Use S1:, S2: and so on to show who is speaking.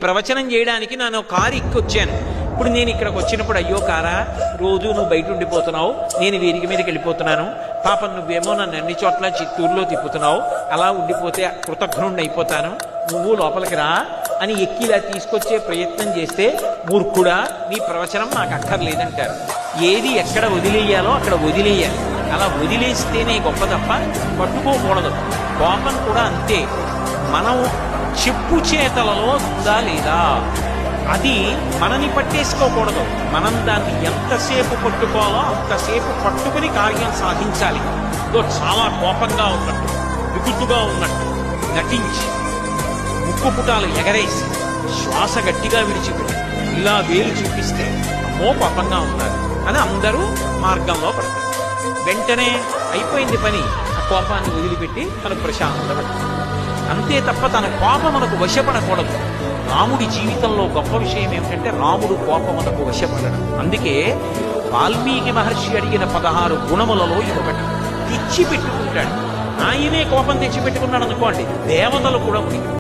S1: ప్రవచనం చేయడానికి నేను కారు ఎక్కొచ్చాను. ఇప్పుడు నేను ఇక్కడికి వచ్చినప్పుడు, అయ్యో కారా, రోజు నువ్వు బయట ఉండిపోతున్నావు, నేను వీరికి మీదకి వెళ్ళిపోతున్నాను, పాపం నువ్వేమో నన్ను అన్ని చోట్ల చిత్తూరులో తిప్పుతున్నావు, అలా ఉండిపోతే కృతజ్ఞుణ్ణి అయిపోతాను, నువ్వు లోపలికి రా అని ఎక్కిలా తీసుకొచ్చే ప్రయత్నం చేస్తే, మూర్ఖుడా, నీ ప్రవచనం నాకు అక్కర్లేదంటారు. ఏది ఎక్కడ వదిలేయాలో అక్కడ వదిలేయాలి. అలా వదిలేస్తేనే గొప్ప తప్ప పట్టుకోకూడదు. కోపం కూడా అంతే. మనం చెప్పు చేతలలో ఉందా లేదా, అది మనని పట్టేసుకోకూడదు. మనం దాన్ని ఎంతసేపు పట్టుకోవాలో అంతసేపు పట్టుకుని కార్యం సాధించాలి. చాలా కోపంగా ఉన్నట్టు, విగుతుగా ఉన్నట్టు నటించి, ముక్కు పుటాలు ఎగరేసి, శ్వాస గట్టిగా విడిచిపెట్టి ఇలా వేలు చూపిస్తే అమ్మో కోపంగా ఉన్నారు అని అందరూ మార్గంలో పడతారు. వెంటనే అయిపోయింది పని, ఆ కోపాన్ని వదిలిపెట్టి తను ప్రశాంతపడతాడు. అంతే తప్ప తన కోపమునకు వశపడకూడదు. రాముడి జీవితంలో గొప్ప విషయం ఏమిటంటే రాముడు కోపమునకు వశపడడం. అందుకే వాల్మీకి మహర్షి అడిగిన 16 గుణములలో ఇదొకటి. తెచ్చిపెట్టుకుంటాడు. ఆయనే కోపం తెచ్చిపెట్టుకున్నాడు అనుకోండి, దేవతలు కూడా